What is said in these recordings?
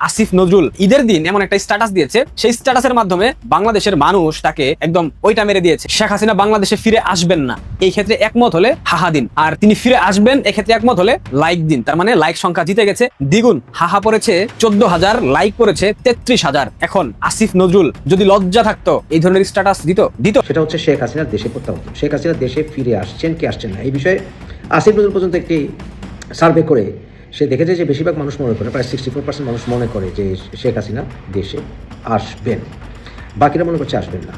আসিফ নজরুল ঈদের দিন এমন একটা স্ট্যাটাস দিয়েছে, সেই স্ট্যাটাসের মাধ্যমে বাংলাদেশের মানুষ তাকে একদম ওইটা মেরে দিয়েছে। শেখ হাসিনা বাংলাদেশে ফিরে আসবেন না, এই ক্ষেত্রে একমত হলে হাহা দিন, আর তিনি ফিরে আসবেন এক্ষেত্রে একমত হলে লাইক দিন। তার মানে লাইক সংখ্যা জিতে গেছে দ্বিগুণ। হাহা পড়েছে 14,000, লাইক পড়েছে 33,000। এখন আসিফ নজরুল যদি লজ্জা থাকতো এই ধরনের স্ট্যাটাস দিত। সেটা হচ্ছে শেখ হাসিনার দেশে প্রত্যাবর্তন। শেখ হাসিনা দেশে ফিরে আসছেন কি আসছেন না, এই বিষয়ে আসিফ নজরুল পর্যন্ত একটি সার্ভে করে সে দেখেছে যে বেশিরভাগ মানুষ মনে করে, প্রায় 64% মানুষ মনে করে যে শেখ হাসিনা দেশে আসবেন, বাকিরা মনে করছে আসবেন না।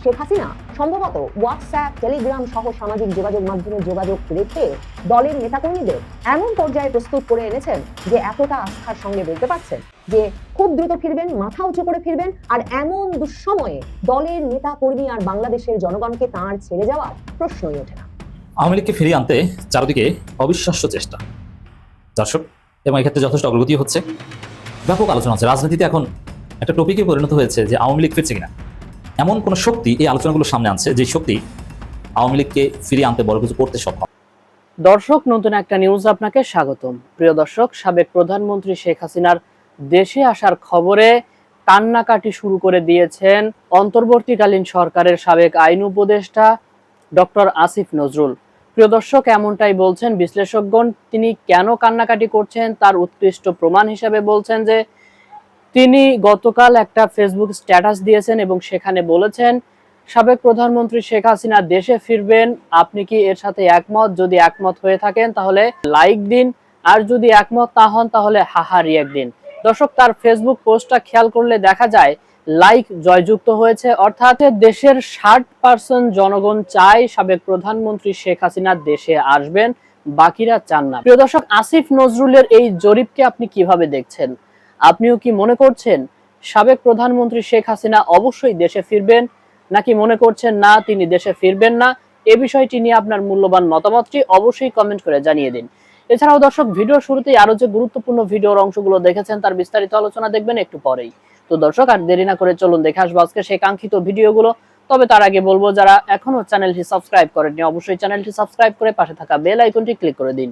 শেখ হাসিনা সম্ভবত হোয়াটসঅ্যাপ, টেলিগ্রাম সহ সামাজিক যোগাযোগ মাধ্যমে যোগাযোগ রেখে দলের নেতাকর্মীদের এমন পর্যায়ে প্রস্তুত করে এনেছেন যে এতটা আস্থার সঙ্গে বলতে পারছেন যে খুব দ্রুত ফিরবেন, মাথা উঁচু করে ফিরবেন, আর এমন দুঃসময়ে দলের নেতা কর্মী আর বাংলাদেশের জনগণকে তাঁর ছেড়ে যাওয়ার প্রশ্নই ওঠে না। আওয়ামী লীগকে ফিরিয়ে আনতে চারদিকে অবিশ্বাস্য চেষ্টা দর্শক, এবং এক্ষেত্রে যথেষ্ট অগ্রগতি হচ্ছে, ব্যাপক আলোচনা হচ্ছে। রাজনীতিতে এখন একটা টপিকে পরিণত হয়েছে যে আওয়ামী লীগ ফিরছে কিনা। এমন কোন শক্তি এই আলোচনাগুলো সামনে আনছে যে শক্তি আওয়ামী লীগকে ফিরিয়ে আনতে বড় কিছু করতে সক্ষম। দর্শক, নতুন একটা নিউজ আপনাকে স্বাগতম। প্রিয় দর্শক, সাবেক প্রধানমন্ত্রী শেখ হাসিনার দেশে আসার খবরে কান্নাকাটি শুরু করে দিয়েছেন অন্তর্বর্তীকালীন সরকারের সাবেক আইন উপদেষ্টা ডক্টর আসিফ নজরুল। প্রিয় দর্শক, এমনটাই বলছেন বিশ্লেষকগণ। তিনি কেন কান্নাকাটি করছেন তার উৎকৃষ্ট প্রমাণ হিসেবে বলছেন যে তিনি গতকাল একটা ফেসবুক স্ট্যাটাস দিয়েছেন এবং সেখানে বলেছেন সাবেক প্রধানমন্ত্রী শেখ হাসিনা দেশে ফিরবেন, আপনি কি এর সাথে একমত? যদি একমত হয়ে থাকেন তাহলে লাইক দিন, আর যদি একমত না হন তাহলে হাহা রিয়াক্ট দিন। দর্শক, তার ফেসবুক পোস্টটা খেয়াল করলে দেখা যায় লাইক জয়যুক্ত হয়েছে, অর্থাৎ দেশের 60% জনগণ চায় সাবেক প্রধানমন্ত্রী শেখ হাসিনা দেশে আসবেন, বাকিরা চান না। প্রিয় দর্শক, আসিফ নজরুলের এই জরিপকে আপনি কিভাবে দেখছেন? আপনিও কি মনে করছেন সাবেক প্রধানমন্ত্রী শেখ হাসিনা অবশ্যই দেশে ফিরবেন, নাকি মনে করছেন না তিনি দেশে ফিরবেন না? এ বিষয়টি নিয়ে আপনার মূল্যবান মতামতটি অবশ্যই কমেন্ট করে জানিয়ে দিন। এছাড়াও দর্শক, ভিডিওর শুরুতেই আরো যে গুরুত্বপূর্ণ ভিডিওর অংশগুলো দেখেছেন তার বিস্তারিত আলোচনা দেখবেন একটু পরেই। তো দর্শক, আর দেরি না করে চলুন দেখে আসবো আজকে সেই কাঙ্ক্ষিত ভিডিওগুলো। তবে তার আগে বলবো, যারা এখনো চ্যানেলটি সাবস্ক্রাইব করেননি অবশ্যই চ্যানেলটি সাবস্ক্রাইব করে পাশে থাকা বেল আইকনটি ক্লিক করে দিন।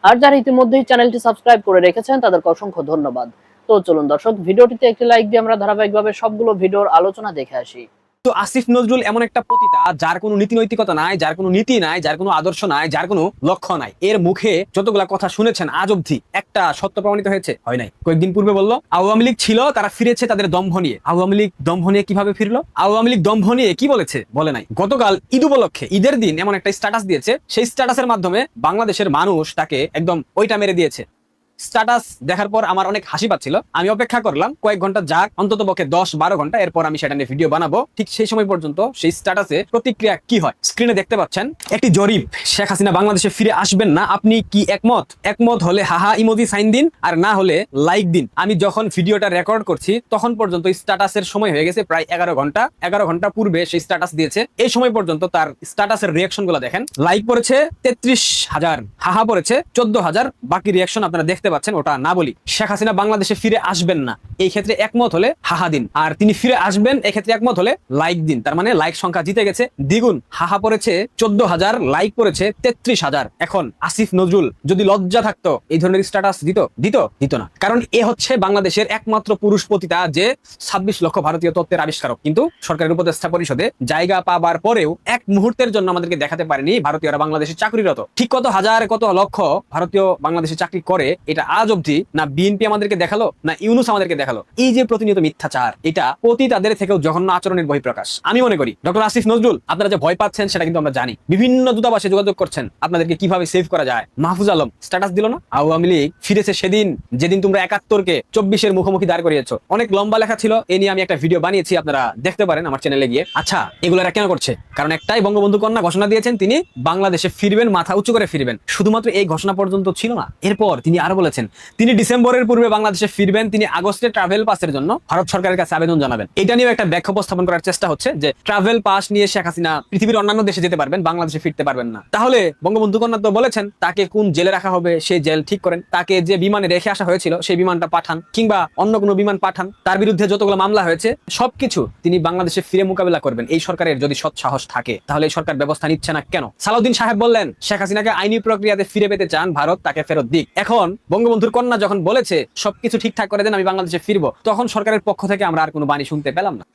আর যারা ইতিমধ্যেই চ্যানেলটি সাবস্ক্রাইব করে রেখেছেন তাদেরকে অসংখ্য ধন্যবাদ। তো চলুন দর্শক, ভিডিওটিতে একটি লাইক দিয়ে আমরা ধারাবাহিকভাবে সবগুলো ভিডিওর আলোচনা দেখে আসি। তো আসিফ নজরুল এমন একটা পতিতা যার কোনো নীতি নৈতিকতা নাই, যার কোনো নীতি নাই, যার কোনো আদর্শ নাই, যার কোনো লক্ষ্য নাই। এর মুখে যতগুলা কথা শুনেছেন আজ অবধি একটা সত্য প্রমাণিত হয়েছে? হয় নাই। কয়েকদিন পূর্বে বললো আওয়ামী লীগ ছিল, তারা ফিরেছে তাদের দম্ভ নিয়ে। আওয়ামী লীগ দম্ভ নিয়ে কিভাবে ফিরলো? আওয়ামী লীগ দম্ভ নিয়ে কি বলেছে? বলে নাই। গতকাল ঈদ উপলক্ষে ঈদের দিন এমন একটা স্ট্যাটাস দিয়েছে, সেই স্ট্যাটাসের মাধ্যমে বাংলাদেশের মানুষ তাকে একদম ওইটা মেরে দিয়েছে। স্ট্যাটাস দেখার পর আমার অনেক হাসি পাচ্ছিল। আমি অপেক্ষা করলাম কয়েক ঘন্টা যাক, অন্তত পক্ষে 10-12 ঘন্টা, এরপর আমি সেটা নিয়ে ভিডিও বানাবো। ঠিক সেই সময় পর্যন্ত সেই স্ট্যাটাসে প্রতিক্রিয়া কি হয় স্ক্রিনে দেখতে পাচ্ছেন। একটি জরিপ, শেখ হাসিনা বাংলাদেশে ফিরে আসবেন না, আপনি কি একমত? একমত হলে হাহা ইমোজি সাইন দিন, আর না হলে লাইক দিন। আমি যখন ভিডিওটা রেকর্ড করছি তখন পর্যন্ত স্ট্যাটাসের সময় হয়ে গেছে প্রায় 11 ঘন্টা। 11 ঘন্টা পূর্বে সেই স্ট্যাটাস দিয়েছে। এই সময় পর্যন্ত তার স্ট্যাটাসের রিয়াকশন গুলো দেখেন। লাইক পড়েছে 33,000, হাহা পড়েছে 14,000। বাকি রিয়াকশন আপনারা দেখতে পাচ্ছেন, ওটা না বলি। শেখ হাসিনা বাংলাদেশে ফিরে আসবেন না, এই ক্ষেত্রে একমত হলে হাহা দিন, আর তিনি ফিরে আসবেন এক্ষেত্রে একমত হলে লাইক দিন। তার মানে লাইক সংখ্যা জিতে গেছে দ্বিগুণ। হাহা পড়েছে 14,000, লাইক পড়েছে 33,000। এখন আসিফ নজরুল যদি লজ্জা থাকতো এই ধরনের স্ট্যাটাস দিত না, কারণ এ হচ্ছে বাংলাদেশের একমাত্র পুরুষ পতিতা যে 26 লক্ষ ভারতীয় তত্ত্বের আবিষ্কারক। কিন্তু সরকারের উপদেষ্টা পরিষদে জায়গা পাবার পরেও এক মুহূর্তের জন্য আমাদেরকে দেখাতে পারেনি ভারতীয়রা বাংলাদেশে চাকরিরত। ঠিক কত হাজার কত লক্ষ ভারতীয় বাংলাদেশে চাকরি করে, এটা আজ অবধি না বিএনপি আমাদেরকে দেখালো, না ইউনুস আমাদেরকে দেখালো। এই যে প্রতিনিয়ত মিথ্যাচার, এটা পতিতাদের থেকেও জঘন্য আচরণের বহিঃপ্রকাশ। আমি মনে করি ডক্টর আসিফ নজরুল, আপনারা যে ভয় পাচ্ছেন সেটা কিন্তু আমরা জানি। বিভিন্ন দূতাবাসে যোগাযোগ করছেন আপনাদেরকে কিভাবে সেভ করা যায়। মাহফুজ আলম স্ট্যাটাস দিল না, আওয়ামী লীগ ফিরেছে সেদিন যেদিন তোমরা 71-কে 24-এর মুখোমুখি দাঁড় করিয়েছো। অনেক লম্বা লেখা ছিল, এ নিয়ে আমি একটা ভিডিও বানিয়েছি, আপনারা দেখতে পারেন আমার চ্যানেলে গিয়ে। আচ্ছা, এগুলো কেন করছে? কারণ একটাই, বঙ্গবন্ধু কন্যা ঘোষণা দিয়েছেন তিনি বাংলাদেশে ফিরবেন, মাথা উঁচু করে ফিরবেন। শুধুমাত্র এই ঘোষণা পর্যন্ত ছিল না, এরপর তিনি আরো বলেছেন তিনি ডিসেম্বরের পূর্বে বাংলাদেশে ফিরবেন, তিনি আগস্টে ট্রাভেল পাসের জন্য ভারত সরকারের কাছে আবেদন জানাবেন। এটা নিয়ে একটা ব্যাখ্যা উপস্থাপন করার চেষ্টা হচ্ছে যে ট্রাভেল পাস নিয়ে শেখ হাসিনা পৃথিবীর অন্যান্য দেশে যেতে পারবেন, বাংলাদেশে ফিরতে পারবেন না। তাহলে বঙ্গবন্ধু কন্যা তো বলেছেন তাকে কোন জেলে রাখা হবে সেই জেল ঠিক করেন, তাকে যে বিমানে রেখে আসা হয়েছিল সেই বিমানটা পাঠান, কিংবা অন্য কোনো বিমান পাঠান, তার বিরুদ্ধে যতগুলো মামলা হয়েছে সবকিছু তিনি বাংলাদেশে ফিরে মোকাবেলা করবেন। এই সরকারের যদি সৎ সাহস থাকে তাহলে এই সরকার ব্যবস্থা নিচ্ছে না কেন? সালাউদ্দিন সাহেব বললেন শেখ হাসিনাকে আইনি প্রক্রিয়াতে ফিরে পেতে চান ভারত, তাকে ফেরত দিক। এখন বঙ্গবন্ধুর কন্যা যখন বলেছে সবকিছু ঠিকঠাক করে দেন, আমি বাংলাদেশে ফিরবো, তখন সরকারের পক্ষ থেকে আমরা আর কোনো বাণী শুনতে পেলাম না।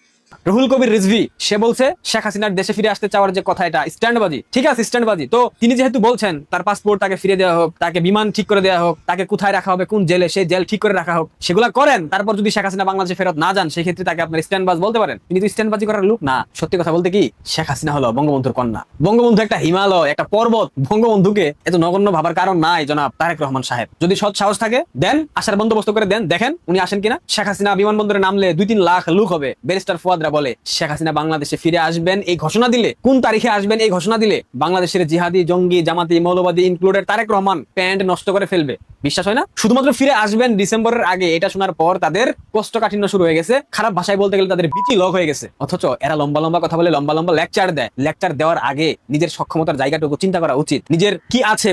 রুহুল কবির রিজভী সে বলছে শেখ হাসিনার দেশে ফিরে আসতে চাওয়ার যে কথা, এটা স্ট্যান্ডবাজি। ঠিক আছে, স্ট্যান্ডবাজি। তো তিনি যেহেতু বলছেন তার পাসপোর্ট তাকে ফিরে দেওয়া হোক, তাকে বিমান ঠিক করে দেওয়া হোক, তাকে কোথায় রাখা হবে, কোন জেলে, সেই জেল ঠিক করে রাখা হোক, সেগুলো করেন। তারপর যদি শেখ হাসিনা বাংলাদেশে ফেরত না যান, সেই ক্ষেত্রে তাকে আপনার স্ট্যান্ডবাজ বলতে পারেন। তিনি তো স্ট্যান্ডবাজি করার লোক না। সত্যি কথা বলতে কি, শেখ হাসিনা হলো বঙ্গবন্ধুর কন্যা। বঙ্গবন্ধু একটা হিমালয়, একটা পর্বত। বঙ্গবন্ধুকে এত নগণ্য ভাবার কারণ নাই জনাব তারেক রহমান সাহেব। যদি সৎ সাহস থাকে দেন, আসার বন্দোবস্ত করে দেন, দেখেন উনি আসেন কিনা। শেখ হাসিনা বিমানবন্দরে নামলে 2-3 লাখ লোক হবে। ব্যারিস্টার ফুয়াদরা বলে শেখ হাসিনা বাংলাদেশে ফিরে আসবেন এই ঘোষণা দিলে, কোন তারিখে আসবেন এই ঘোষণা দিলে, বাংলাদেশের জিহাদি, জঙ্গি, জামাতি, মৌলবাদী ইনক্লুডেড তারেক রহমান প্যান্ট নষ্ট করে ফেলবে। বিশ্বাস হয় না? শুধুমাত্র ফিরে আসবেন ডিসেম্বরের আগে। এটা শোনার পর তাদের কোষ্ঠকাঠিন্য শুরু হয়ে গেছে, খারাপ ভাষায় বলতে গেলে তাদের বিচি লক হয়ে গেছে। অথচ এরা লম্বা লম্বা কথা বলে, লম্বা লম্বা লেকচার দেয়। লেকচার দেওয়ার আগে নিজের সক্ষমতার জায়গাটুকু চিন্তা করা উচিত। নিজের কি আছে,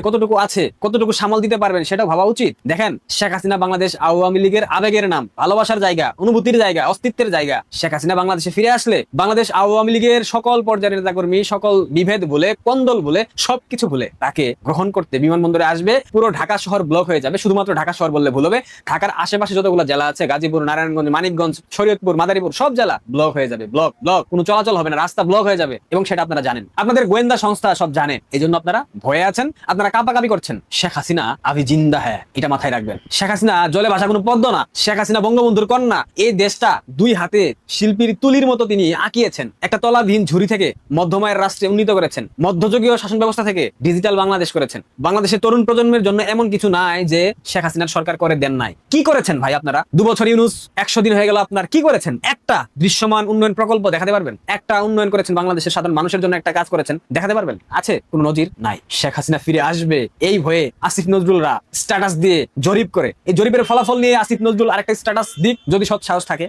কতটুকু সামাল দিতে পারবেন সেটাও ভাবা উচিত। দেখেন, শেখ হাসিনা বাংলাদেশ আওয়ামী লীগের আবেগের নাম, ভালোবাসার জায়গা, অনুভূতির জায়গা, অস্তিত্বের জায়গা। শেখ হাসিনা বাংলাদেশে ফিরে আসলে বাংলাদেশ আওয়ামী লীগের সকল পর্যায়ের নেতাকর্মী সকল বিভেদ বলে, কোন্দল বলে, সবকিছু বলে তাকে গ্রহণ করতে বিমানবন্দরে আসবে। পুরো ঢাকা শহর ব্লক হয়ে যাবে। শুধুমাত্র ঢাকা শহর বললে ভুল হবে, ঢাকার আশেপাশে যতগুলো জেলা আছে, গাজীপুর, নারায়ণগঞ্জ, মানিকগঞ্জ, শরীয়তপুর, মাদারীপুর, সব জেলা ব্লক হয়ে যাবে। ব্লক কোনো চলাচল হবে না, রাস্তা ব্লক হয়ে যাবে। এবং সেটা আপনারা জানেন, আপনাদের গোয়েন্দা সংস্থা সব জানে। এই জন্য আপনারা ভয়ে আছেন, আপনারা কাঁপাকাঁপি করছেন। শেখ হাসিনা আভি জিন্দা হ্যাঁ, এটা মাথায় রাখবেন। শেখ হাসিনা জলে ভাসা কোনো পদ্ম না। শেখ হাসিনা বঙ্গবন্ধুর কন্যা। এই দেশটা 2 হাতে শিল্পীর তুলির মতো তিনি আঁকিয়েছেন। একটা তলাবিহীন ঝুড়ি থেকে মধ্যমায়ের রাষ্ট্রে উন্নীত করেছেন। মধ্যযুগীয় শাসন ব্যবস্থা থেকে ডিজিটাল বাংলাদেশ করেছেন। বাংলাদেশের তরুণ প্রজন্মের জন্য এমন কিছু নাই যে শেখ হাসিনার সরকার করে দেন নাই। কি করেছেন ভাই আপনারা? 2 বছর ইউনূস, 100 দিন হয়ে গেল আপনার, কি করেছেন? একটা দৃশ্যমান উন্নয়ন প্রকল্প দেখাতে পারবেন? একটা উন্নয়ন করেছেন বাংলাদেশের সাধারণ মানুষের জন্য, একটা কাজ করেছেন দেখাতে পারবেন? আছে কোন নজির? নাই। শেখ হাসিনা ফিরে আসবে এই ভয়ে আসিফ নজরুলরা স্ট্যাটাস দিয়ে জরিপ করে, এই জরিপের ফলাফল নিয়ে আসিফ নজরুল আরেকটা স্ট্যাটাস দিক, যদি সৎ সাহস থাকে।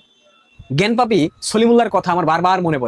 জ্ঞানপাপী সলিমুল্লাহর কথা আমার বারবার মনে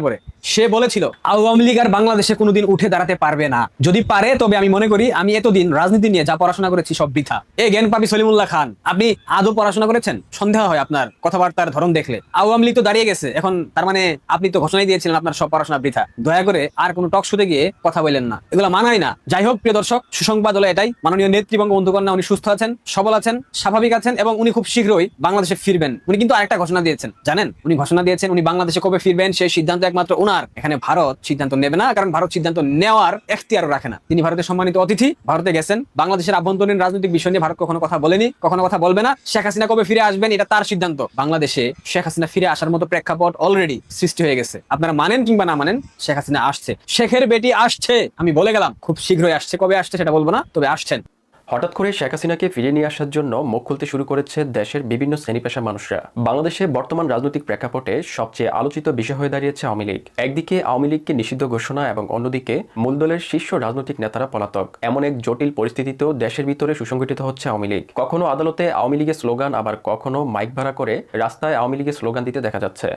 পড়ে। সে বলেছিল আওয়ামী লীগ আর বাংলাদেশে কোনোদিন উঠে দাঁড়াতে পারবে না। যদি পারে তবে আমি মনে করি আমি এতদিন রাজনীতি নিয়ে যা পড়াশোনা করেছি সব বৃথা। এই জ্ঞানপাপী সলিমুল্লাহ খান, আপনি আদৌ পড়াশোনা করেছেন? সন্দেহ হয় আপনার কথাবার্তার ধরন দেখলে। আওয়ামী লীগ তো দাঁড়িয়ে গেছে এখন, তার মানে আপনি তো ঘোষণাই দিয়েছিলেন আপনার সব পড়াশোনা বৃথা। দয়া করে আর কোনো টক শোতে গিয়ে কথা বলেন না, এগুলো মানাই না। যাই হোক প্রিয় দর্শক, সুসংবাদ হলো এটাই, মাননীয় নেত্রী বঙ্গবন্ধু কন্যা উনি সুস্থ আছেন, সবল আছেন, স্বাভাবিক আছেন এবং উনি খুব শীঘ্রই বাংলাদেশে ফিরবেন। উনি কিন্তু আরেকটা ঘোষণা দিয়েছেন, জানেন? উনি ঘোষণা দিয়েছেন উনি বাংলাদেশে কবে ফিরবেন সেই সিদ্ধান্ত একমাত্র ওনার। এখানে ভারত সিদ্ধান্ত নেবে না, কারণ ভারত সিদ্ধান্ত নেওয়ার এখতিয়ারও রাখে না। তিনি ভারতের সম্মানিত অতিথি, ভারতে গেছেন। বাংলাদেশের আভ্যন্তরীণ রাজনৈতিক বিষয় নিয়ে ভারত কখনো কথা বলেনি, কখনো কথা বলবে না। শেখ হাসিনা কবে ফিরে আসবেন এটা তার সিদ্ধান্ত। বাংলাদেশে শেখ হাসিনা ফিরে আসার মতো প্রেক্ষাপট অলরেডি সৃষ্টি হয়ে গেছে। আপনারা মানেন কিংবা না মানেন, শেখ হাসিনা আসছে, শেখের বেটি আসছে। আমি বলে গেলাম খুব শীঘ্রই আসছে। কবে আসছে সেটা বলবো না, তবে আসছেন। হঠাৎ করে শেখ হাসিনাকে ফিরিয়ে নিয়ে আসার জন্য মুখ খুলতে শুরু করেছে দেশের বিভিন্ন শ্রেণী পেশার মানুষরা। বাংলাদেশে বর্তমান রাজনৈতিক প্রেক্ষাপটে সবচেয়ে আলোচিত বিষয় হয়ে দাঁড়িয়েছে আওয়ামী লীগ। একদিকে আওয়ামী লীগকে নিষিদ্ধ ঘোষণা এবং অন্যদিকে মূল দলের শীর্ষ রাজনৈতিক নেতারা পলাতক। এমন এক জটিল পরিস্থিতিতেও দেশের ভিতরে সুসংগঠিত হচ্ছে আওয়ামী লীগ। কখনো আদালতে আওয়ামী লীগের স্লোগান, আবার কখনো মাইক ভাড়া করে রাস্তায় আওয়ামী লীগের স্লোগান দিতে দেখা যাচ্ছে।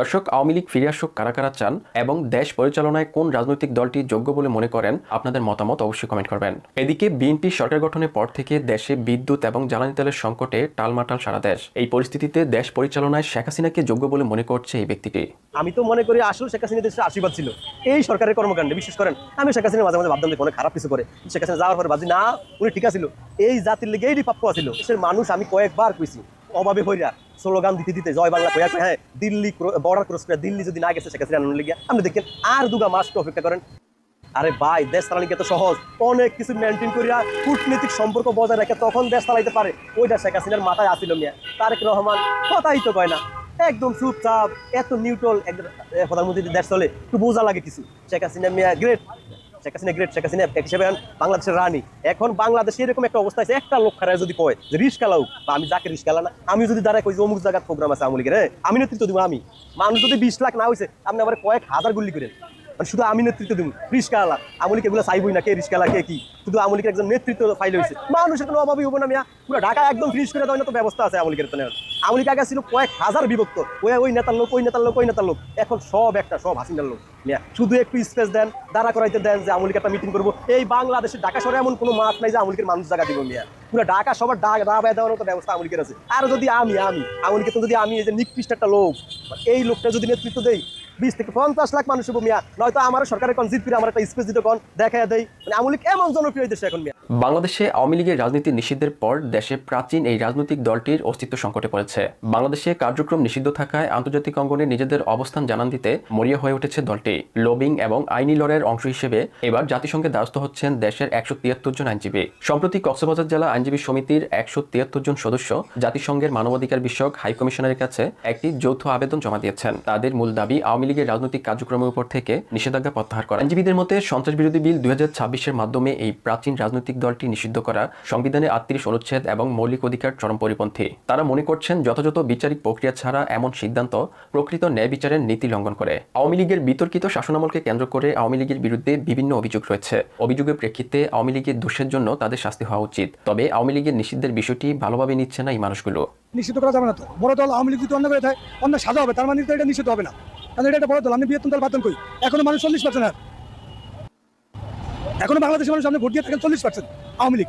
দর্শক, আওয়ামী লীগ ফিরে আসুক কারা কারা চান এবং দেশ পরিচালনায় কোন রাজনৈতিক দলটি যোগ্য বলে মনে করেন, আপনাদের মতামত অবশ্যই কমেন্ট করবেন। এদিকে বিএনপি সরকার গঠনের পর থেকে দেশে বিদ্যুৎ এবং জ্বালানি তেলের সংকটে টালমাটাল সারা দেশ। এই পরিস্থিতিতে দেশ পরিচালনায় শেখ হাসিনাকে যোগ্য বলে মনে করছে এই ব্যক্তিটি। আমি তো মনে করি আসলে শেখ হাসিনা দেশের আশীর্বাদ ছিল এই সরকারের কর্মকাণ্ডে। বিশেষ করেন আমি শেখ হাসিনা মাঝে মাঝে ভাবতাম যে কোনো খারাপ কিছু করে, শেখ হাসিনা যাওয়ার পরে ভাবছি না উনি ঠিক আছিল, এই জাতির লেগে এই প্রাপ্য ছিল। দেশের মানুষ আমি কয়েকবার কইছি অভাবে হইরা স্লোগান দিতে দিতে জয় বাংলা কয়া হ্যাঁ দিল্লি বর্ডার ক্রস করে দিল্লি যদি না গেছে শেখ হাসিনা আনন্দ লেগে আপনি দেখেন আর 2 মাস অপেক্ষা করেন। আরে ভাই, দেশ চালানিকে তো সহজ, অনেক কিছু মেনটেন করিয়া কূটনৈতিক সম্পর্ক বজায় রেখে তখন দেশ চালাইতে পারে। ওইটা শেখ হাসিনার মাথায় আসিল মিয়া। তারেক রহমান কথাই তো কয় না, একদম চুপচাপ, এত নিউট্রাল একদম প্রধানমন্ত্রী দেশ চলে, একটু বোঝা লাগে কিছু। শেখ হাসিনা মিয়া গ্রেট, শেখ হাসিনা গ্রেট, শেখ হাসিনা এক হিসেবে বাংলাদেশের রানী। এখন বাংলাদেশে এরকম একটা অবস্থা আছে, একটা লোক খারাপ যদি কয় যে রিস্কা লাও, বা আমি যাকে রিস্কা না, আমি যদি দাঁড়ায় কই যে অমুক জায়গার প্রোগ্রাম আছে আওয়ামী লীগের, আমি নেতৃত্ব দিব। আমি মানুষ যদি 20 লাখ না হয়েছে আপনি আবার কয়েক হাজার গুলি করেন, মানে শুধু আমি নেতৃত্ব দিব। রিস্কাওয়ালা আওয়ামী লীগ এগুলো চাইবই না, কে রিস্কাওয়ালা কে কি, শুধু আওয়ামী লীগের একজন নেতৃত্ব ফাইল হয়েছে। মানুষের কোনো অভাবই হবো না মিয়া, পুরো ঢাকা একদম ফ্রিজ করে দেওয়ার তো ব্যবস্থা আছে আওয়ামী লীগের। আওয়ামী লীগ আগে ছিল কয়েক হাজার বিভক্ত, ওই নেতার লোক, ওই নেতার লোক, ওই নেতার লোক, এখন সব একটা, সব হাসিনার লোক মিয়া। শুধু একটু স্পেস দেন, দাঁড়া করাইতে দেন যে আওয়ামী লীগ একটা মিটিং করবো। এই বাংলাদেশের ঢাকা শহরে এমন কোনো মাঠ নাই যে আওয়ামী লীগের মানুষ জায়গা দিব মিয়া। পুরো ঢাকা সবার দাবায় দেওয়ার মতো ব্যবস্থা আওয়ামী লীগের আছে। আর যদি আমি আওয়ামী লীগের যদি আমি এই যে নিকৃষ্ট একটা লোক, এই লোকটা যদি নেতৃত্ব দেই, 20 থেকে 50 লাখ মানুষ হবো মিয়া, নয়তো আমার সরকারের কোন জিত করে আমার একটা স্পেস দিতে কোন দেখায় দেয়, মানে আওয়ামী লীগ এমন জনপ্রিয় দেশে এখন মিয়া। বাংলাদেশে আওয়ামী লীগের রাজনীতি নিষিদ্ধের পর দেশে প্রাচীন এই রাজনৈতিক দলটির অস্তিত্ব সংকটে পড়েছে। বাংলাদেশে কার্যক্রম নিষিদ্ধ থাকায় আন্তর্জাতিক অঙ্গনে নিজেদের অবস্থান জানান দিতে মরিয়া হয়ে উঠেছে দলটি। লবিং এবং আইনি লড়াইয়ের অংশ হিসেবে এবার জাতিসংঘের দ্বারস্থ হচ্ছেন দেশের 173 জন আইনজীবী। সম্প্রতি কক্সবাজার জেলা আইনজীবী সমিতির 173 জন সদস্য জাতিসংঘের মানবাধিকার বিষয়ক হাইকমিশনারের কাছে একটি যৌথ আবেদন জমা দিয়েছেন। তাদের মূল দাবি আওয়ামী লীগের রাজনৈতিক কার্যক্রমের উপর থেকে নিষেধাজ্ঞা প্রত্যাহার করা। আইনজীবীদের মতে সন্ত্রাস বিরোধী বিল 2026-এর মাধ্যমে এই প্রাচীন রাজনৈতিক দলটি নিষিদ্ধ করা সংবিধানের 38 অনুচ্ছেদ এবং মৌলিক অধিকার চরম পরিপন্থী। তারা মনে করছেন যথাযথ বিচারিক প্রক্রিয়া ছাড়া এমন সিদ্ধান্ত প্রকৃত ন্যায় বিচারের নীতি লঙ্ঘন করে। আওয়ামী লীগের বিতর্কিত শাসনামলকে কেন্দ্র করে আওয়ামী লীগের বিরুদ্ধে বিভিন্ন অভিযোগ রয়েছে। অভিযোগের প্রেক্ষিতে আওয়ামী লীগের দোষের জন্য তাদের শাস্তি হওয়া উচিত। তবে আওয়ামী লীগের নিষিদ্ধের বিষয়টি ভালোভাবে নিচ্ছে না এই মানুষগুলো। নিষিদ্ধ করা যাবে না তো, বড় দল আওয়ামী লীগ যদি অন্য করে থাকে অন্য সাজা হবে, তার মানে তো এটা নিষিদ্ধ হবে না, কারণ এটা একটা বড় দল। আমি বৃহত্তম দল বাতিল করি, এখনো মানুষ 40%, আর এখনো বাংলাদেশের মানুষ আপনি ভোট দিয়ে থাকেন 40% আওয়ামী লীগ,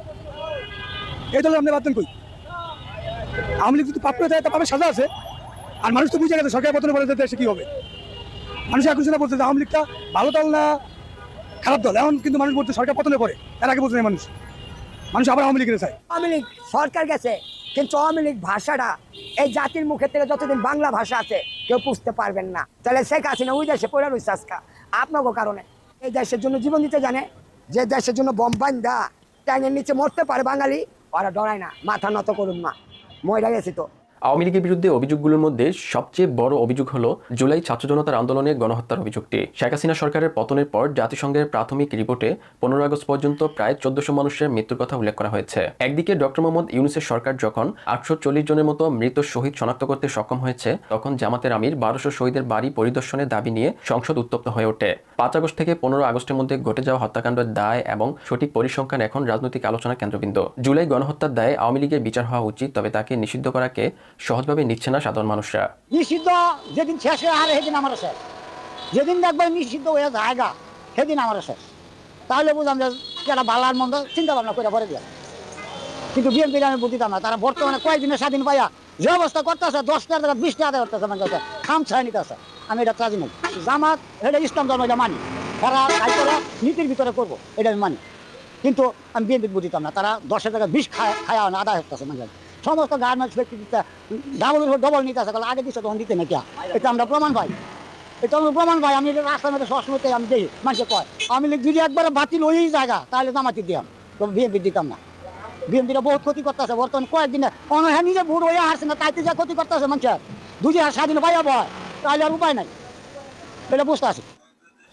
এই দলে আপনি বাতিল করি। আওয়ামী লীগ যদি পাপ করে থাকে তা পাবে সাজা আছে, আর মানুষ তো বুঝে গেছে সরকার পতনে বলে যে দেশে কি হবে। মানুষ এখন সেটা বলছে যে আওয়ামী লীগটা ভালো দল না খারাপ দল, এখন কিন্তু মানুষ বলছে সরকার পতনে পড়ে, এর আগে বলছে মানুষ আবার আওয়ামী লীগের চায়। আওয়ামী লীগ সরকার গেছে, কিন্তু আওয়ামী লীগ ভাষাটা এই জাতির মুখে থেকে যতদিন বাংলা ভাষা আছে কেউ বুঝতে পারবেন না। তাহলে শেখ হাসিনা ওই দেশে পড়ে রয়েছে আজকা আপনাকে কারণে। এই দেশের জন্য জীবন দিতে জানে, যে দেশের জন্য বম্বাইন দা ট্যাঙের নিচে মরতে পারে বাঙালি, ওরা ডরায় না, মাথা নত করুন মা, ময়রা গেছি তো। আওয়ামী লীগের বিরুদ্ধে অভিযোগগুলোর মধ্যে সবচেয়ে বড় অভিযোগ হলো জুলাই ছাত্র জনতার আন্দোলনে গণহত্যার অভিযোগটি। শেখ হাসিনা সরকারের পতনের পর জাতিসংঘের প্রাথমিক রিপোর্টে 15 আগস্ট পর্যন্ত প্রায় 1400 মানুষের মৃত্যুর কথা উল্লেখ করা হয়েছে। একদিকে ডক্টর মোহাম্মদ ইউনূসের সরকার যখন 840 জনের মতো মৃত শহীদ শনাক্ত করতে সক্ষম হয়েছে, তখন জামাতের আমির 1200 শহীদের বাড়ি পরিদর্শনের দাবি নিয়ে সংসদ উত্তপ্ত হয়ে ওঠে। 5 আগস্ট থেকে 15 আগস্টের মধ্যে ঘটে যাওয়া হত্যাকাণ্ডের দায় এবং সঠিক পরিসংখ্যান এখন রাজনৈতিক আলোচনার কেন্দ্রবিন্দু। জুলাই গণহত্যার দায়ে আওয়ামী লীগের বিচার হওয়া উচিত, তবে তাকে নিষিদ্ধ করাকে সহজভাবে নিচ্ছে না সাধারণ মানুষরা। নিষিদ্ধ যেদিন শেষ হয়ে আর সেদিন আমার শেষ, যেদিন দেখবেন নিষিদ্ধ হয়ে জায়গা সেদিন আমার শেষ, তাহলে বুঝলাম যে যারা ভালো আর মন্দ চিন্তা ভাবনা করে পরে দিয়া। কিন্তু বিএনপি আমি বুঝতাম না, তারা বর্তমানে কয়েকদিনের স্বাধীন পাইয়া যে অবস্থা করতেছে, 10 টাকা 20 টাকা আদায় করতেছে, মানে খাম ছাড়া নিতেছে। আমি এটা রাজি নই। জামাত এটা ইসলাম ধর্ম, এটা মানি, তারা নীতির ভিতরে করবো, এটা আমি মানি। কিন্তু আমি বিএনপি বুঝতাম না, তারা 10 টাকা 20 খায়া আদায় করতেছে। মানে সমস্ত গার্মেন্টস ব্যক্তি ডবল নিতে আসে, আগে দিচ্ছে তখন দিতে না, এটা আমরা প্রমাণ পাই, এটা আমরা প্রমাণ পাই। আমি রাস্তার মধ্যে সবসময় আমি দেখি মানুষকে কয় আমি যদি একবারে বাতিল ওই জায়গা, তাহলে জামাতি দিতাম, বিএনপি দিতাম না। বিএনপিটা বহুত ক্ষতি করতেছে বর্তমানে কয়েকদিনে, হ্যাঁ নিজে ভোট হয়ে আসছে না, তাইতে যা ক্ষতি করতেছে মানুষের। 2000 স্বাধীন পাইয়া বয়, তাহলে আর উপায় নাই, এটা বুঝতে আসি।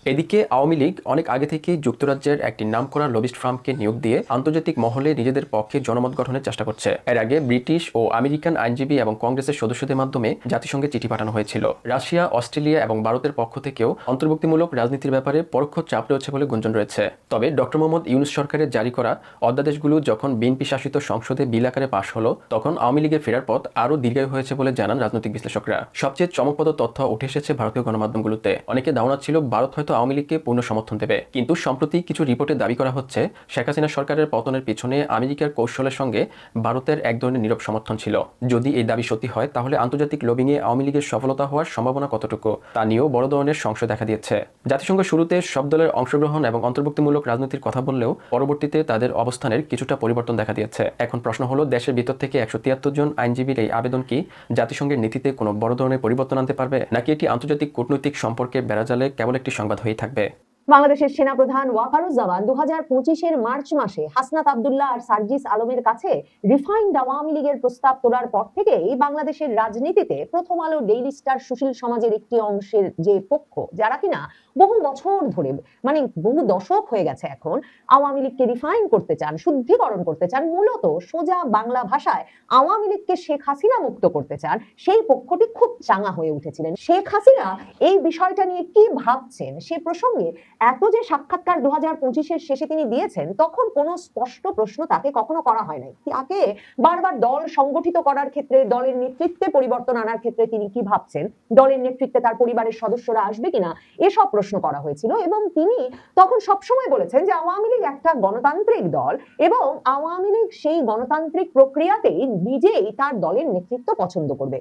এদিকে আওয়ামী লীগ অনেক আগে থেকেই যুক্তরাজ্যের একটি নামকরা লবিস্ট ফার্মকে নিয়োগ দিয়ে আন্তর্জাতিক মহলে নিজেদের পক্ষে জনমত গঠনের চেষ্টা করছে। এর আগে ব্রিটিশ ও আমেরিকান আইনজীবী এবং কংগ্রেসের সদস্যদের মাধ্যমে জাতিসংঘে চিঠি পাঠানো হয়েছিল। রাশিয়া, অস্ট্রেলিয়া এবং ভারতের পক্ষ থেকেও অন্তর্ভুক্তিমূলক রাজনীতির ব্যাপারে পরোক্ষ চাপ রয়েছে বলে গুঞ্জন রয়েছে। তবে ডক্টর মোহাম্মদ ইউনূস সরকারের জারি করা অধ্যাদেশগুলো যখন বিএনপি শাসিত সংসদে বিল আকারে পাশ হলো, তখন আওয়ামী লীগের ফেরার পথ আরও দীর্ঘায়ু হয়েছে বলে জানান রাজনৈতিক বিশ্লেষকরা। সবচেয়ে চমকপ্রদ তথ্য উঠে এসেছে ভারতীয় গণমাধ্যমগুলোতে। অনেকে ধারণা ছিল ভারত হয়তো আওয়ামী লীগকে পূর্ণ সমর্থন দেবে, কিন্তু সম্প্রতি কিছু রিপোর্টে দাবি করা হচ্ছে শেখ হাসিনা সরকারের পতনের পিছনে আমেরিকার কৌশলের সঙ্গে ভারতের এক ধরনের নীরব সমর্থন ছিল। যদি এই দাবি সত্যি হয়, তাহলে আন্তর্জাতিক লবিংয়ে আওয়ামী লীগের সফলতা হওয়ার সম্ভাবনা কতটুকু তা নিয়েও বড় ধরনের সংশয় দেখা দিয়েছে। জাতিসংঘ শুরুতে সব দলের অংশগ্রহণ এবং অন্তর্ভুক্তিমূলক রাজনীতির কথা বললেও পরবর্তীতে তাদের অবস্থানের কিছুটা পরিবর্তন দেখা দিয়েছে। এখন প্রশ্ন হলো, দেশের ভিতর থেকে 173 জন আইনজীবীর এই আবেদন কি জাতিসংঘের নীতিতে কোনো বড় ধরনের পরিবর্তন আনতে পারবে, নাকি এটি আন্তর্জাতিক কূটনৈতিক সম্পর্কের বেড়াজালে কেবল একটি সংবাদ হয়েই থাকবে? বাংলাদেশের সেনাপ্রধান ওয়াকারুজ্জামান 2025-এর মার্চ মাসে হাসনাত আব্দুল্লাহ আর সার্জিস আলমের কাছে রিফাইন্ড আওয়ামী লীগের প্রস্তাব তোলার পর থেকেই বাংলাদেশের রাজনীতিতে প্রথম আলো, ডেইলি স্টার, সুশীল সমাজের একটি অংশের যে পক্ষ, যারা কিনা বহু বছর ধরে, মানে বহু দশক হয়ে গেছে এখন, আওয়ামী লীগকে রিফাইন করতে চান, শুদ্ধিকরণ করতে চান, মূলত সোজা বাংলা ভাষায় আওয়ামী লীগকে শেখ হাসিনা মুক্ত করতে চান, সেই পক্ষটি খুব চাঙা হয়ে উঠেছিলেন। শেখ হাসিনা এই বিষয়টা নিয়ে কি ভাবছেন সে প্রসঙ্গে এত যে সাক্ষাৎকার 2025-এর শেষে তিনি দিয়েছেন, তখন কোনো স্পষ্ট প্রশ্ন তাকে কখনো করা হয় নাই। তাকে বারবার দল সংগঠিত করার ক্ষেত্রে, দলের নেতৃত্বে পরিবর্তন আনার ক্ষেত্রে তিনি কি ভাবছেন, দলের নেতৃত্বে তার পরিবারের সদস্যরা আসবে কিনা, এসব প্রশ্ন করা হয়েছিল। এবং তিনি তখন সবসময় বলেছেন যে আওয়ামী লীগ একটা গণতান্ত্রিক দল এবং আওয়ামী লীগ সেই গণতান্ত্রিক প্রক্রিয়াতেই নিজেই তার দলের নেতৃত্ব পছন্দ করবে।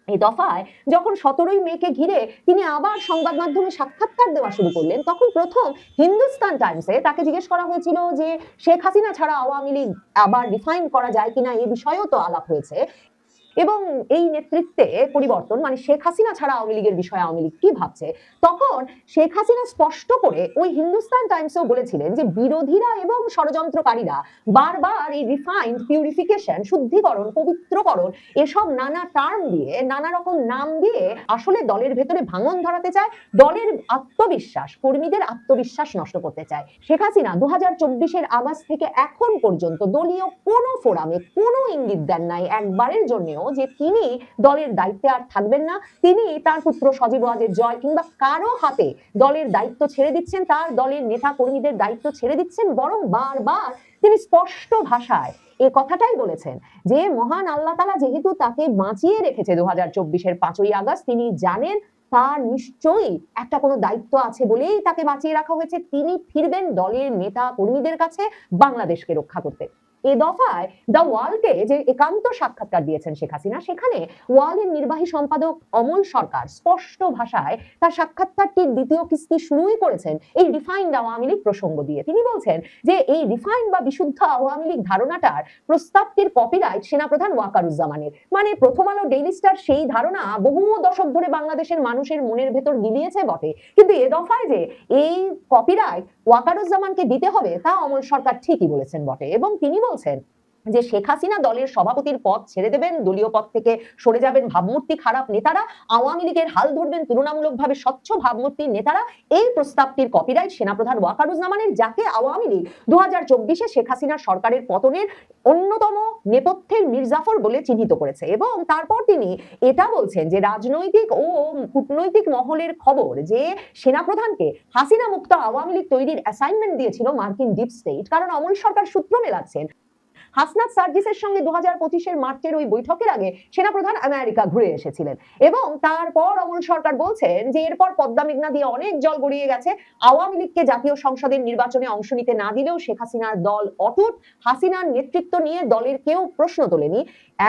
এই দফায় যখন 17ই মেকে ঘিরে তিনি আবার সংবাদ মাধ্যমে সাক্ষাৎকার দেওয়া শুরু করলেন, তখন প্রথম হিন্দুস্তান টাইমসে তাকে জিজ্ঞেস করা হয়েছিল যে শেখ হাসিনা ছাড়া আওয়ামী লীগ আবার রিফাইন করা যায় কিনা, এ বিষয়েও তো আলাপ হয়েছে এবং এই নেতৃত্বে পরিবর্তন মানে শেখ হাসিনা ছাড়া আওয়ামী লীগের বিষয়ে আওয়ামী লীগ কি ভাবছে। তখন শেখ হাসিনা স্পষ্ট করে ওই হিন্দুস্তান টাইমসেও বলেছিলেন যে বিরোধীরা এবং ষড়যন্ত্রকারীরা বারবার এই রিফাইন্ড, পিউরিফিকেশন, শুদ্ধিকরণ, পবিত্রকরণ এসব নানা টার্ম দিয়ে, নানা রকম নাম দিয়ে আসলে দলের ভেতরে ভাঙন ধরাতে চায়, দলের আত্মবিশ্বাস, কর্মীদের আত্মবিশ্বাস নষ্ট করতে চায়। শেখ হাসিনা 2024-এর আগস্ট থেকে এখন পর্যন্ত দলীয় কোনো ফোরামে কোনো ইঙ্গিত দেন নাই একবারের জন্যও যে তিনি দলের দায়িত্বে আর থাকবেন না, তিনি তার পুত্র সজীব ওয়াজেদ জয় কিংবা কারো হাতে দলের দায়িত্ব ছেড়ে দিচ্ছেন, তার দলের নেতা কর্মীদের দায়িত্ব ছেড়ে দিচ্ছেন। বরং বারবার তিনি স্পষ্ট ভাষায় এই কথাটাই বলেছেন যে মহান আল্লাহ তাআলা যেহেতু তাকে বাঁচিয়ে রেখেছে 2024-এর 5ই আগস্ট, তিনি জানেন তার নিশ্চয়ই একটা কোনো দায়িত্ব আছে বলেই তাকে বাঁচিয়ে রাখা হয়েছে, তিনি ফিরবেন দলের নেতা কর্মীদের কাছে বাংলাদেশকে রক্ষা করতে। এ দফায় দ্য ওয়ালকে যে একান্ত সাক্ষাৎকার দিয়েছেন শেখ হাসিনা, সেখানে ওয়ালের নির্বাহী সম্পাদক অমল সরকার স্পষ্ট ভাষায় তার সাক্ষাৎকারটির দ্বিতীয় কিস্তি শুরুই করেছেন এই রিফাইন্ড আওয়ামী লীগ প্রসঙ্গ দিয়ে। তিনি বলছেন যে এই রিফাইন্ড বা বিশুদ্ধ আওয়ামী লীগ ধারণাটার প্রস্তাবটির কপিরাইট সেনাপ্রধান ওয়াকারুজ্জামানের। মানে প্রথম আলো, ডেইলি স্টার সেই ধারণা বহু দশক ধরে বাংলাদেশের মানুষের মনের ভেতর গিলিয়েছে বটে, কিন্তু এ দফায় যে এই কপিরাইট ওয়াকারুজ্জামানকে দিতে হবে তা অমল সরকার ঠিকই বলেছেন বটে। এবং তিনি বলছেন যে শেখ হাসিনা দলের সভাপতির পদ ছেড়ে দেবেন, দলীয় পদ থেকে সরে যাবেন ভাবমূর্তি খারাপ নেতারা, আওয়ামী লীগের হাল ধরবেন তুলনামূলকভাবে স্বচ্ছ ভাবমূর্তির নেতারা। এই প্রস্তাবটির কপিরাইট সেনাপ্রধান ওয়াকারুজ্জামানের, যাকে আওয়ামী লীগ 2024-এ শেখ হাসিনার সরকারের পতনের অন্যতম নেপথ্যের মির্জাফর বলে চিহ্নিত করেছে। এবং তারপর তিনি এটা বলছেন যে রাজনৈতিক ও কূটনৈতিক মহলের খবর যে সেনাপ্রধানকে হাসিনা মুক্ত আওয়ামী লীগ তৈরির অ্যাসাইনমেন্ট দিয়েছিল মার্কিন ডিপ স্টেট, কারণ অমল সরকার সূত্র মেলাচ্ছেন হাসনাত সার্জিসের সঙ্গে 2025-এর মার্চের ওই বৈঠকের আগে সেনাপ্রধান আমেরিকা ঘুরে এসেছিলেন। এবং তারপর অমল সরকার বলছেন যে এরপর পদ্মা মেঘনা দিয়ে অনেক জল গড়িয়ে গেছে, আওয়ামী লীগকে জাতীয় সংসদের নির্বাচনে অংশ নিতে না দিলেও শেখ হাসিনার দল অটুট, হাসিনার নেতৃত্ব নিয়ে দলের কেউ প্রশ্ন তোলেনি।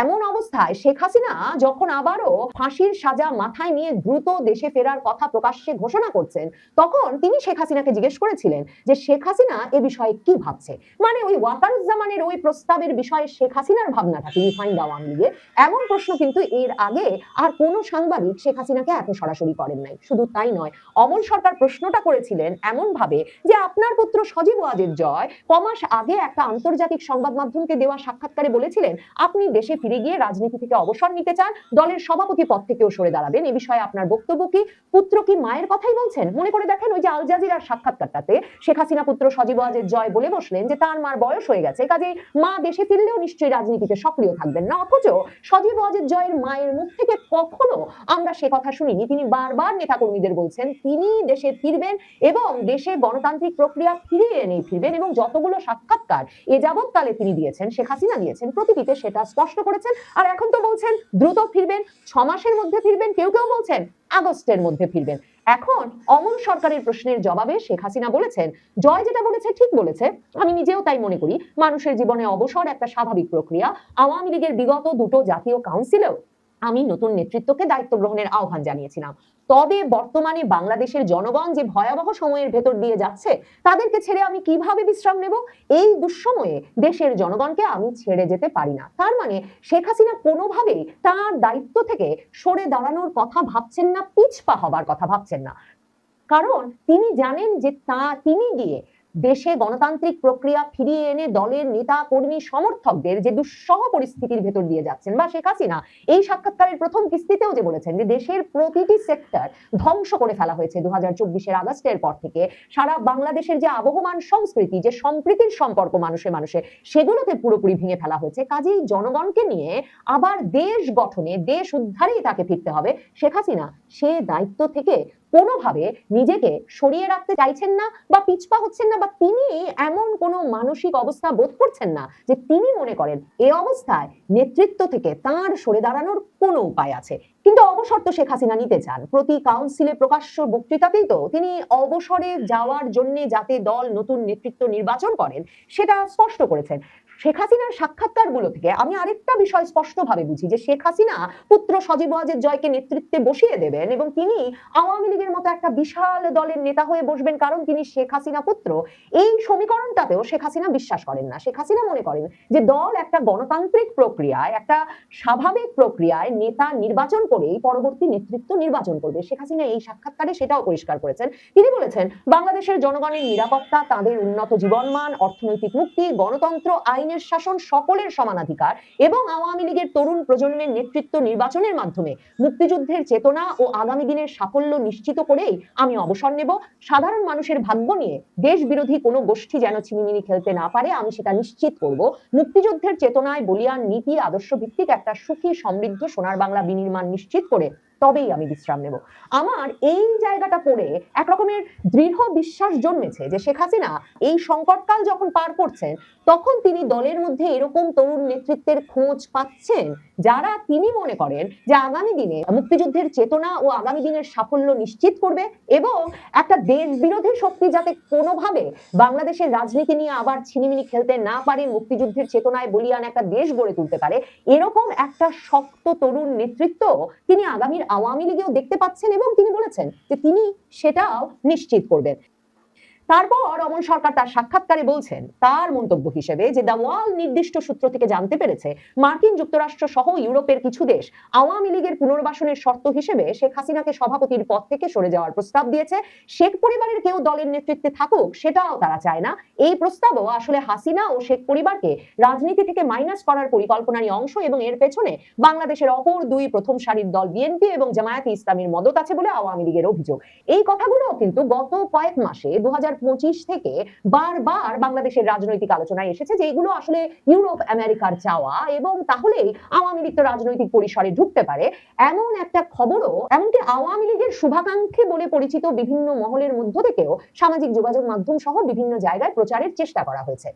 এমন অবস্থায় শেখ হাসিনা যখন আবারও ফাঁসির সাজা মাথায় নিয়ে দ্রুত দেশে ফেরার কথা প্রকাশ্যে ঘোষণা করছেন, তখন তিনি শেখ হাসিনাকে জিজ্ঞেস করেছিলেন যে শেখ হাসিনা এ বিষয়ে কি ভাবছে। মানে ওই ওয়াকারুজ্জামানের ওই প্রস্তাবের বিষয়ে শেখ হাসিনার ভাবনাটা কি রিফাইন্ড আওয়ামী লীগের, এমন প্রশ্ন কিন্তু এর আগে আর কোনো সাংবাদিক শেখ হাসিনাকে এত সরাসরি করেন নাই। শুধু তাই নয়, অমল সরকার প্রশ্নটা করেছিলেন এমন ভাবে যে আপনার পুত্র সজীব ওয়াজেদ জয় কমাস আগে একটা আন্তর্জাতিক সংবাদ মাধ্যমকে দেওয়া সাক্ষাৎকারে বলেছিলেন আপনি দেশে ফিরে গিয়ে রাজনীতি থেকে অবসর নিতে চান, দলের সভাপতি পদ থেকেও সরে দাঁড়াবেন, এ বিষয়ে আপনার বক্তব্য কি? পুত্র কি মায়ের কথাই বলছেন? মনে করে দেখেন ওই যে আল জাজিরার সাক্ষাৎকারটাতে শেখ হাসিনা পুত্র সজীব ওয়াজেদ জয় বলে বসলেন যে তার মার বয়স হয়ে গেছে, কাজেই মা দেশে ফিরলেও নিশ্চয়ই রাজনীতিতে সক্রিয় থাকবেন না। অথচ সজীব ওয়াজেদ জয়ের মায়ের মুখ থেকে কখনো আমরা সে কথা শুনিনি। তিনি বারবার নেতাকর্মীদের বলছেন তিনি দেশে ফিরবেন এবং দেশে গণতান্ত্রিক প্রক্রিয়া ফিরিয়ে এনে ফিরবেন। এবং যতগুলো সাক্ষাৎকার এ যাবৎকালে তিনি দিয়েছেন, শেখ হাসিনা দিয়েছেন, প্রতিটিতে সেটা স্পষ্ট করেছেন। আর এখন তো বলছেন দ্রুত ফিরবেন, 6 মাসের মধ্যে ফিরবেন, কেউ কেউ বলছেন আগস্টের মধ্যে ফিরবেন। এখন অমল সরকারের প্রশ্নের জবাবে শেখ হাসিনা বলেছেন জয় যেটা বলেছে ঠিক বলেছে, আমি নিজেও তাই মনে করি। মানুষের জীবনে অবসর একটা স্বাভাবিক প্রক্রিয়া। আওয়ামী লীগের বিগত 2টো জাতীয় কাউন্সিলেও আমি নতুন নেতৃত্বকে দায়িত্ব গ্রহণের আহ্বান জানিয়েছিলাম। তবে বর্তমানে বাংলাদেশের জনগণ যে ভয়াবহ সময়ের ভেতর দিয়ে যাচ্ছে, তাদেরকে ছেড়ে আমি কিভাবে বিশ্রাম নেব? এই দুঃসময়ে দেশের জনগণকে আমি ছেড়ে যেতে পারি না। তার মানে শেখ হাসিনা কোনোভাবেই তার দায়িত্ব থেকে সরে দাঁড়ানোর কথা ভাবছেন না, পিছপা হবার কথা ভাবছেন না, কারণ তিনি জানেন যে তিনি গিয়ে দেশে গণতান্ত্রিক প্রক্রিয়া ফিরিয়ে এনে দলের নেতা কর্মী সমর্থকদের যে দুঃসহ পরিস্থিতির ভেতর দিয়ে যাচ্ছেন, বা শেখ হাসিনা এই সাক্ষাৎকারের প্রথম কিস্তিতেও যে বলেছেন যে দেশের প্রতিটি সেক্টর ধ্বংস করে ফেলা হয়েছে 2024-এর আগস্টের পর থেকে, সারা বাংলাদেশের যে আবহমান সংস্কৃতি, যে সম্প্রীতির সম্পর্ক মানুষে মানুষে, সেগুলোতে পুরোপুরি ভেঙে ফেলা হয়েছে। কাজেই জনগণকে নিয়ে আবার দেশ গঠনে, দেশ উদ্ধারেই তাকে ফিরতে হবে। শেখ হাসিনা সে দায়িত্ব থেকে কোনোভাবে নিজেকে সরিয়ে রাখতে চাইছেন না বা পিছপা হচ্ছেন না, বা তিনি এমন কোনো মানসিক অবস্থা বোধ করছেন না যে তিনি মনে করেন এই অবস্থায় নেতৃত্ব থেকে তার সরে দাঁড়ানোর কোনো উপায় আছে। কিন্তু অবসর তো শেখ হাসিনা নিতে চান। প্রতি কাউন্সিলে প্রকাশ্য বক্তৃতাতেই তো তিনি অবসরে যাওয়ার জন্য যাতে দল নতুন নেতৃত্ব নির্বাচন করেন সেটা স্পষ্ট করেছেন। শেখ হাসিনার সাক্ষাৎকারগুলো থেকে আমি আরেকটা বিষয় স্পষ্টভাবে বুঝি যে শেখ হাসিনা পুত্র সজীব ওয়াজেদ জয়কে নেতৃত্বে বসিয়ে দেবেন এবং তিনি আওয়ামী লীগের মতো একটা বিশাল দলের নেতা হয়ে বসবেন, কারণ তিনি শেখ হাসিনা পুত্র। এই সমীকরণটাতেও শেখ হাসিনা বিশ্বাস করেন না। শেখ হাসিনা মনে করেন যে দল একটা গণতান্ত্রিক প্রক্রিয়ায়, একটা স্বাভাবিক প্রক্রিয়ায় নেতা নির্বাচন করেই পরবর্তী নেতৃত্ব নির্বাচন করবে। শেখ হাসিনা এই সাক্ষাৎকারে সেটাও পরিষ্কার করেছেন। তিনি বলেছেন বাংলাদেশের জনগণের নিরাপত্তা, তাদের উন্নত জীবনমান, অর্থনৈতিক মুক্তি, গণতন্ত্র, আইনের শাসন, সকলের সমানাধিকার এবং আওয়ামী লীগের তরুণ প্রজন্মের নেতৃত্ব নির্বাচনের মাধ্যমে মুক্তিযুদ্ধের চেতনা ও আগামী দিনের সাফল্য নিশ্চিত করেই আমি অবসর নেব। সাধারণ মানুষের ভাগ্য নিয়ে দেশ বিরোধী কোনো গোষ্ঠী যেন ছিনিমিনি খেলতে না পারে, আমি সেটা নিশ্চিত করব। মুক্তিযুদ্ধের চেতনায় বলিয়ান নীতি, আদর্শ ভিত্তিক একটা সুখী সমৃদ্ধ সোনার বাংলা বিনির্মাণ নিশ্চিত করে তবেই আমি বিশ্রাম নেব। আমার এই জায়গাটা পড়ে একরকমের দৃঢ় বিশ্বাস জন্মেছে যে শেখ হাসিনা এই সংকটকাল যখন পার করছেন তখন তিনি দলের মধ্যে এরকম তরুণ নেতৃত্বের খোঁজ পাচ্ছেন যারা তিনি মনে করেন যে আগামী দিনে মুক্তিযুদ্ধের চেতনা ও আগামী দিনের সাফল্য নিশ্চিত করবে এবং একটা দেশ বিরোধী শক্তি যাতে কোনোভাবে বাংলাদেশের রাজনীতি নিয়ে আবার ছিনিমিনি খেলতে না পারে, মুক্তিযুদ্ধের চেতনায় বলিয়ান একটা দেশ গড়ে তুলতে পারে, এরকম একটা শক্ত তরুণ নেতৃত্ব তিনি আগামীর আওয়ামী লীগেও দেখতে পাচ্ছেন এবং তিনি বলেছেন যে তিনি সেটাও নিশ্চিত করবেন। তারপর অমল সরকার তার সাক্ষাৎকারে বলছেন তার মন্তব্য হিসেবে যে দ্য ওয়াল নির্দিষ্ট সূত্র থেকে জানতে পেরেছে মার্কিন যুক্তরাষ্ট্র সহ ইউরোপের কিছু দেশ আওয়ামী লীগের পুনর্বাসনের শর্ত হিসেবে শেখ হাসিনাকে সভাপতির পদ থেকে সরে যাওয়ার প্রস্তাব দিয়েছে। শেখ পরিবারের কেউ দলের নেতৃত্বে থাকুক সেটাও তারা চায় না। এই প্রস্তাবও আসলে হাসিনা ও শেখ পরিবারকে রাজনীতি থেকে মাইনাস করার পরিকল্পনারই অংশ এবং এর পেছনে বাংলাদেশের অপর দুই প্রথম সারির দল বিএনপি এবং জামায়াতে ইসলামীর মদত আছে বলে আওয়ামী লীগের অভিযোগ। এই কথাগুলো কিন্তু গত কয়েক মাসে 2025 থেকে বারবার বাংলাদেশের রাজনৈতিক আলোচনায় এসেছে যে এগুলো আসলে ইউরোপ আমেরিকার চাওয়া এবং তাহলেই আওয়ামী লীগ তো রাজনৈতিক পরিসরে ঢুকতে পারে, এমন একটা খবরও এমনকি আওয়ামী লীগের শুভাকাঙ্ক্ষী বলে পরিচিত বিভিন্ন মহলের মধ্য থেকেও সামাজিক যোগাযোগ মাধ্যম সহ বিভিন্ন জায়গায় প্রচারের চেষ্টা করা হয়েছে।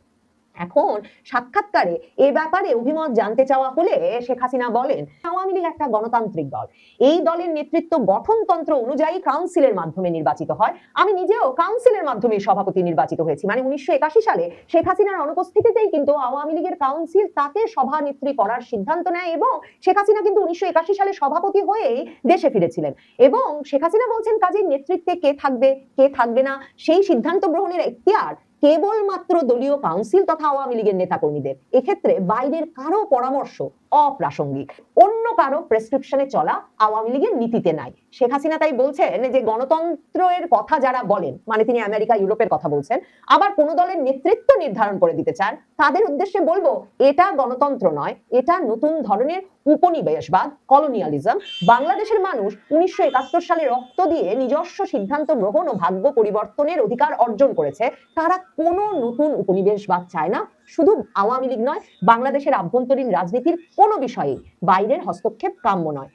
এখন সাক্ষাৎকারে এ ব্যাপারে অভিমত জানতে চাওয়া হলে শেখ হাসিনা বলেন আওয়ামী লীগ একটা গণতান্ত্রিক দল, এই দলের নেতৃত্ব গঠনতন্ত্র অনুযায়ী কাউন্সিলের মাধ্যমে নির্বাচিত হয়। আমি নিজেও কাউন্সিলের মাধ্যমে সভাপতি নির্বাচিত হয়েছি, মানে 1981 সালে শেখ হাসিনার অনুপস্থিতিতেই কিন্তু আওয়ামী লীগের কাউন্সিল তাকে সভানেত্রী করার সিদ্ধান্ত নেয় এবং শেখ হাসিনা কিন্তু 1981 সালে সভাপতি হয়েই দেশে ফিরেছিলেন। এবং শেখ হাসিনা বলছেন কাজের নেতৃত্বে কে থাকবে কে থাকবে না সেই সিদ্ধান্ত গ্রহণের এখতিয়ার কেবলমাত্র দলীয় কাউন্সিল তথা আওয়ামী লীগের নেতাকর্মীদের। এক্ষেত্রে বাইরের কারো পরামর্শ অপ্রাসঙ্গিক, অন্য কারো প্রেসক্রিপশনে চলা আওয়ামী লীগের নীতিতে নাই। শেখ হাসিনা তাই বলছেন যে গণতন্ত্রের কথা যারা বলেন, মানে তিনি আমেরিকা ইউরোপের কথা বলছেন, আবার কোন দলের নেতৃত্ব নির্ধারণ করে দিতে চান, তাদের উদ্দেশ্যে বলবো এটা গণতন্ত্র নয়, এটা নতুন ধরনের উপনিবেশবাদ, কলোনিয়ালিজম। বাংলাদেশের মানুষ 1971 সালে রক্ত দিয়ে নিজস্ব সিদ্ধান্ত গ্রহণ ও ভাগ্য পরিবর্তনের অধিকার অর্জন করেছে। তারা কোনো নতুন উপনিবেশবাদ চায় না। শুধু আওয়ামী লীগ নয়, বাংলাদেশের আভ্যন্তরীণ রাজনীতির কোনো বিষয়ে বাইরের হস্তক্ষেপ কাম্য নয়।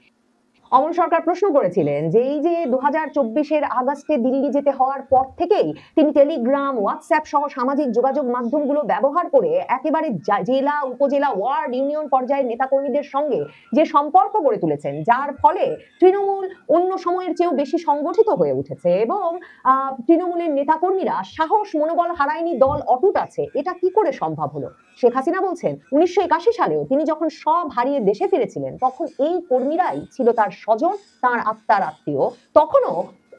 অমল সরকার প্রশ্ন করেছিলেন যে এই যে 2024-এর আগস্টে দিল্লি যেতে হওয়ার পর থেকেই তিনি টেলিগ্রাম, হোয়াটসঅ্যাপ সহ সামাজিক যোগাযোগ মাধ্যমগুলো ব্যবহার করে একেবারে জেলা, উপজেলা, ওয়ার্ড, ইউনিয়ন পর্যায়ের নেতাকর্মীদের সঙ্গে যে সম্পর্ক গড়ে তুলেছেন, যার ফলে তৃণমূল অন্য সময়ের চেয়েও বেশি সংগঠিত হয়ে উঠেছে এবং তৃণমূলের নেতাকর্মীরা সাহস মনোবল হারায়নি, দল অটুট আছে। এটা কি করে সম্ভব হলো? শেখ হাসিনা বলছেন 1981 সালেও তিনি যখন সব হারিয়ে দেশে ফিরেছিলেন তখন এই কর্মীরাই ছিল তার স্বজন, তার আত্মার আত্মীয়। তখনও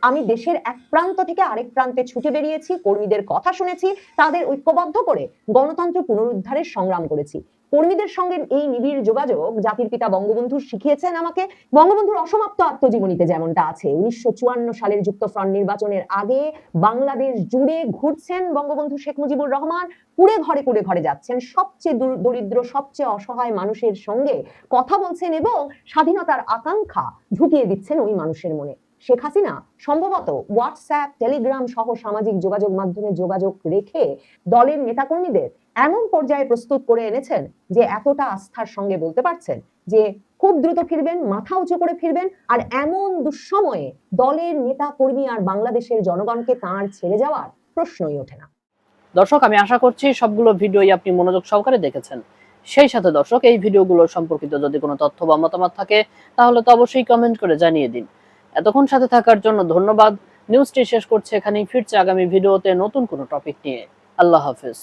আমি দেশের এক প্রান্ত থেকে আরেক প্রান্তে ছুটে বেরিয়েছি, কর্মীদের কথা শুনেছি, তাদের ঐক্যবদ্ধ করে গণতন্ত্র পুনরুদ্ধারের সংগ্রাম করেছি। কর্মীদের সঙ্গে এই নিবিড় যোগাযোগ জাতির পিতা বঙ্গবন্ধু শিখিয়েছেন আমাকে। বঙ্গবন্ধুর অসমাপ্ত আত্মজীবনীতে যেমনটা আছে, 1954 সালের যুক্তফ্রন্ট নির্বাচনের আগে বাংলাদেশ জুড়ে ঘুরছেন বঙ্গবন্ধু শেখ মুজিবুর রহমান, কুড়ে ঘরে যাচ্ছেন, সবচেয়ে দরিদ্র, সবচেয়ে অসহায় মানুষের সঙ্গে কথা বলছেন এবং স্বাধীনতার আকাঙ্ক্ষা ঢুকিয়ে দিচ্ছেন ওই মানুষের মনে। শেখ হাসিনা সম্ভবত হোয়াটসঅ্যাপ, টেলিগ্রাম সহ সামাজিক যোগাযোগ মাধ্যমে যোগাযোগ রেখে দলের নেতাকর্মীদের এমন পর্যায়ে প্রস্তুত করে এনেছেন যে এতটা আস্থার সঙ্গে বলতে পারছেন যে খুব দ্রুত ফিরবেন, মাথা উঁচু করে ফিরবেন, আর এমন দুঃসময়ে দলের নেতা কর্মী আর বাংলাদেশের জনগণকে তাঁর ছেড়ে যাওয়ার প্রশ্নই ওঠে না। দর্শক, আমি আশা করছি সবগুলো ভিডিওই আপনি মনোযোগ সহকারে দেখেছেন। সেই সাথে দর্শক, এই ভিডিওগুলো সম্পর্কিত যদি কোনো তথ্য বা মতামত থাকে তাহলে তো অবশ্যই কমেন্ট করে জানিয়ে দিন। এতক্ষণ সাথে থাকার জন্য ধন্যবাদ। নিউজটি শেষ করছে এখানেই, ফিরছে আগামী ভিডিওতে নতুন কোনো টপিক নিয়ে। আল্লাহ হাফেজ।